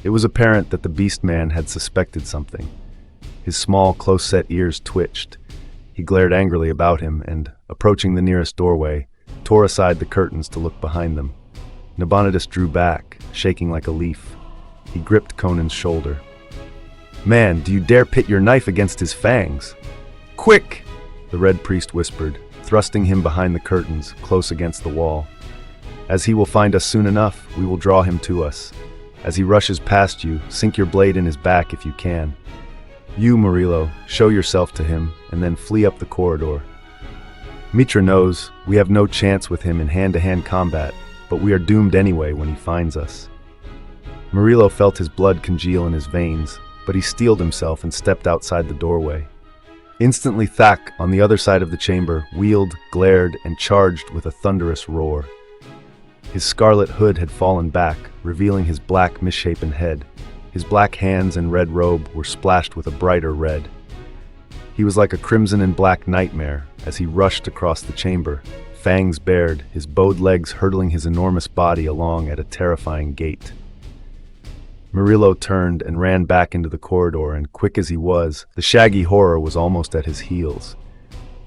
It was apparent that the beast man had suspected something. His small, close-set ears twitched. He glared angrily about him and, approaching the nearest doorway, tore aside the curtains to look behind them. Nabonidus drew back, shaking like a leaf. He gripped Conan's shoulder. "Man, do you dare pit your knife against his fangs?" "Quick!" the red priest whispered, thrusting him behind the curtains, close against the wall. "As he will find us soon enough, we will draw him to us. As he rushes past you, sink your blade in his back if you can. You, Murillo, show yourself to him, and then flee up the corridor. Mitra knows we have no chance with him in hand-to-hand combat, but we are doomed anyway when he finds us." Murillo felt his blood congeal in his veins, but he steeled himself and stepped outside the doorway. Instantly Thak, on the other side of the chamber, wheeled, glared, and charged with a thunderous roar. His scarlet hood had fallen back, revealing his black, misshapen head. His black hands and red robe were splashed with a brighter red. He was like a crimson and black nightmare as he rushed across the chamber, fangs bared, his bowed legs hurtling his enormous body along at a terrifying gait. Murillo turned and ran back into the corridor, and quick as he was, the shaggy horror was almost at his heels.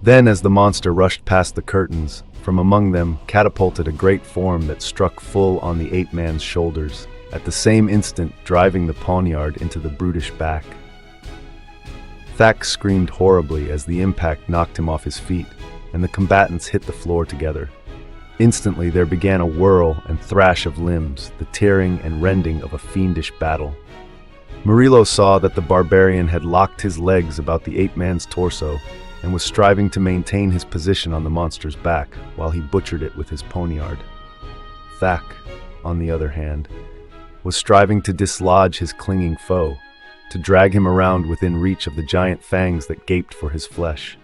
Then, as the monster rushed past the curtains, from among them catapulted a great form that struck full on the ape-man's shoulders, at the same instant driving the poniard into the brutish back. Thak screamed horribly as the impact knocked him off his feet, and the combatants hit the floor together. Instantly there began a whirl and thrash of limbs, the tearing and rending of a fiendish battle. Murillo saw that the barbarian had locked his legs about the ape-man's torso and was striving to maintain his position on the monster's back while he butchered it with his poniard. Thak, on the other hand, was striving to dislodge his clinging foe, to drag him around within reach of the giant fangs that gaped for his flesh.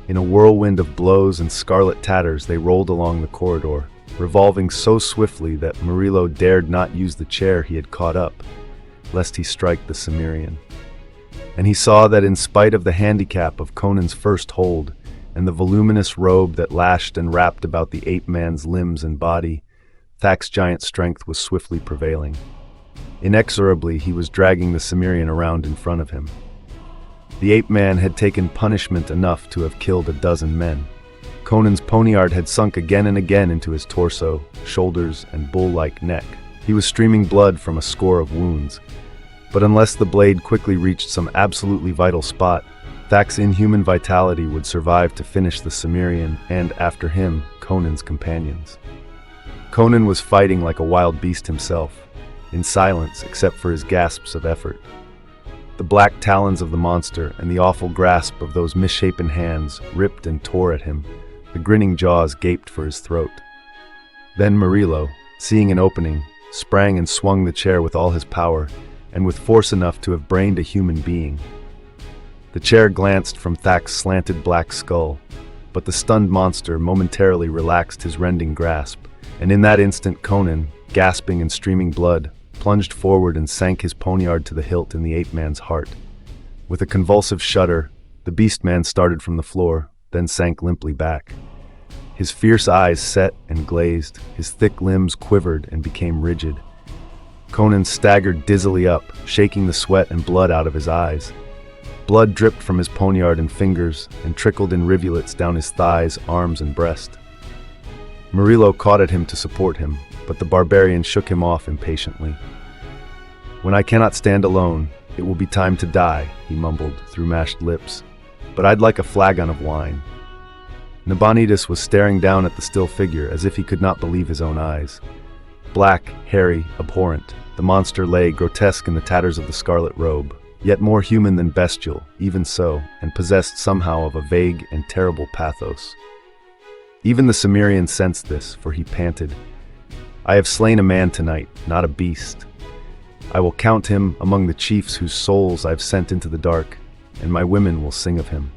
In a whirlwind of blows and scarlet tatters they rolled along the corridor, revolving so swiftly that Murillo dared not use the chair he had caught up, lest he strike the Cimmerian. And he saw that in spite of the handicap of Conan's first hold, and the voluminous robe that lashed and wrapped about the ape-man's limbs and body, Thak's giant strength was swiftly prevailing. Inexorably, he was dragging the Cimmerian around in front of him. The ape-man had taken punishment enough to have killed a dozen men. Conan's poniard had sunk again and again into his torso, shoulders, and bull-like neck. He was streaming blood from a score of wounds. But unless the blade quickly reached some absolutely vital spot, Thak's inhuman vitality would survive to finish the Cimmerian and, after him, Conan's companions. Conan was fighting like a wild beast himself, in silence except for his gasps of effort. The black talons of the monster and the awful grasp of those misshapen hands ripped and tore at him. The grinning jaws gaped for his throat. Then Murillo, seeing an opening, sprang and swung the chair with all his power, and with force enough to have brained a human being. The chair glanced from Thak's slanted black skull, but the stunned monster momentarily relaxed his rending grasp, and in that instant Conan, gasping and streaming blood, plunged forward and sank his poniard to the hilt in the ape-man's heart. With a convulsive shudder, the beast-man started from the floor, then sank limply back. His fierce eyes set and glazed, his thick limbs quivered and became rigid. Conan staggered dizzily up, shaking the sweat and blood out of his eyes. Blood dripped from his poniard and fingers and trickled in rivulets down his thighs, arms, and breast. Murillo caught at him to support him, but the barbarian shook him off impatiently. "When I cannot stand alone, it will be time to die," he mumbled through mashed lips. "But I'd like a flagon of wine." Nabonidus was staring down at the still figure as if he could not believe his own eyes. Black, hairy, abhorrent, the monster lay grotesque in the tatters of the scarlet robe, yet more human than bestial, even so, and possessed somehow of a vague and terrible pathos. Even the Cimmerian sensed this, for he panted, "I have slain a man tonight, not a beast. I will count him among the chiefs whose souls I've sent into the dark, and my women will sing of him."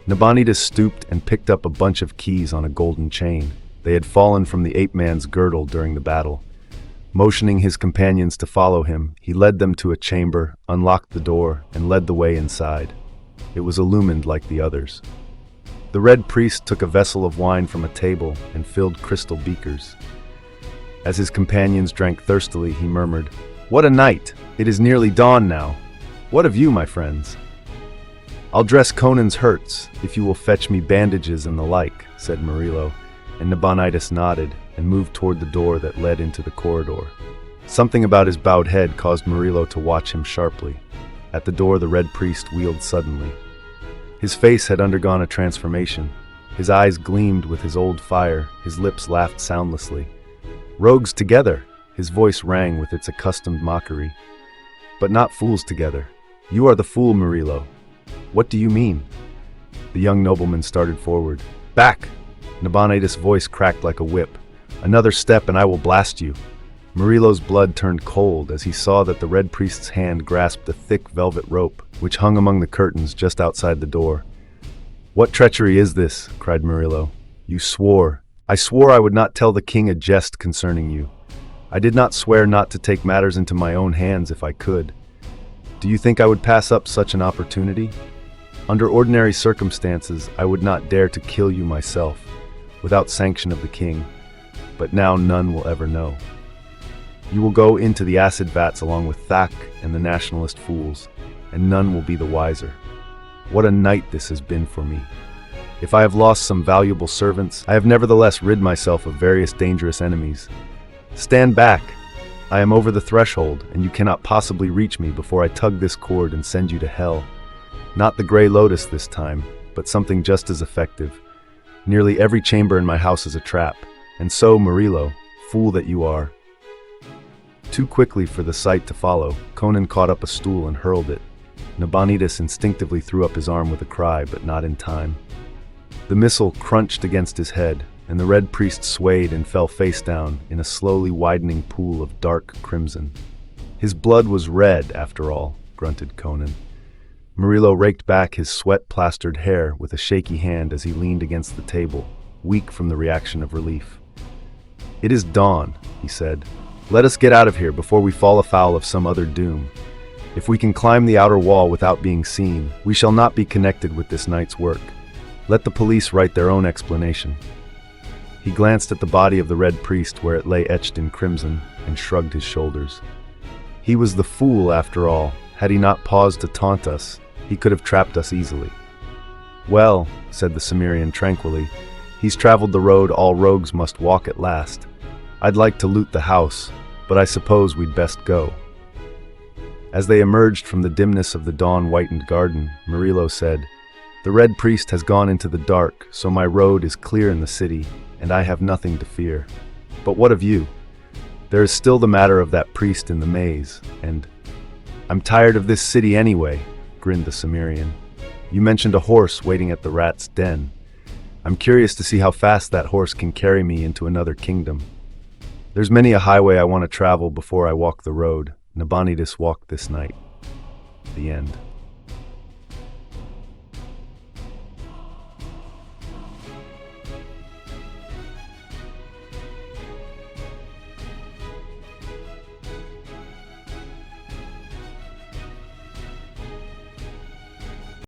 Nabonidus stooped and picked up a bunch of keys on a golden chain. They had fallen from the ape-man's girdle during the battle. Motioning his companions to follow him, he led them to a chamber, unlocked the door, and led the way inside. It was illumined like the others. The Red Priest took a vessel of wine from a table and filled crystal beakers. As his companions drank thirstily, he murmured, "What a night! It is nearly dawn now. What of you, my friends?" "I'll dress Conan's hurts, if you will fetch me bandages and the like," said Murillo, and Nabonidus nodded and moved toward the door that led into the corridor. Something about his bowed head caused Murillo to watch him sharply. At the door, the Red Priest wheeled suddenly. His face had undergone a transformation. His eyes gleamed with his old fire, his lips laughed soundlessly. "Rogues together!" His voice rang with its accustomed mockery. "But not fools together. You are the fool, Murillo." "What do you mean?" The young nobleman started forward. "Back!" Nabonidus' voice cracked like a whip. "Another step and I will blast you." Murillo's blood turned cold as he saw that the Red Priest's hand grasped a thick velvet rope, which hung among the curtains just outside the door. "What treachery is this?" cried Murillo. "You swore." "I swore I would not tell the king a jest concerning you. I did not swear not to take matters into my own hands if I could. Do you think I would pass up such an opportunity? Under ordinary circumstances, I would not dare to kill you myself, without sanction of the king, but now none will ever know. You will go into the acid vats along with Thak and the nationalist fools, and none will be the wiser. What a night this has been for me. If I have lost some valuable servants, I have nevertheless rid myself of various dangerous enemies. Stand back! I am over the threshold, and you cannot possibly reach me before I tug this cord and send you to hell. Not the Grey Lotus this time, but something just as effective. Nearly every chamber in my house is a trap, and so, Murillo, fool that you are." Too quickly for the sight to follow, Conan caught up a stool and hurled it. Nabonidus instinctively threw up his arm with a cry, but not in time. The missile crunched against his head, and the Red Priest swayed and fell face down in a slowly widening pool of dark crimson. "His blood was red, after all," grunted Conan. Murillo raked back his sweat-plastered hair with a shaky hand as he leaned against the table, weak from the reaction of relief. "It is dawn," he said. "Let us get out of here before we fall afoul of some other doom. If we can climb the outer wall without being seen, we shall not be connected with this night's work. Let the police write their own explanation. He glanced at the body of the red priest where it lay etched in crimson and shrugged his shoulders. He was the fool after all. Had he not paused to taunt us, he could have trapped us easily. Well, said the Cimmerian tranquilly, he's traveled the road all rogues must walk at last. I'd like to loot the house, but I suppose we'd best go. As they emerged from the dimness of the dawn-whitened garden, Murillo said, "The red priest has gone into the dark, so my road is clear in the city, and I have nothing to fear. But what of you? There is still the matter of that priest in the maze, and—" "I'm tired of this city anyway," grinned the Cimmerian. "You mentioned a horse waiting at the rat's den. I'm curious to see how fast that horse can carry me into another kingdom. There's many a highway I want to travel before I walk the road. Nabonidus walked this night." The end.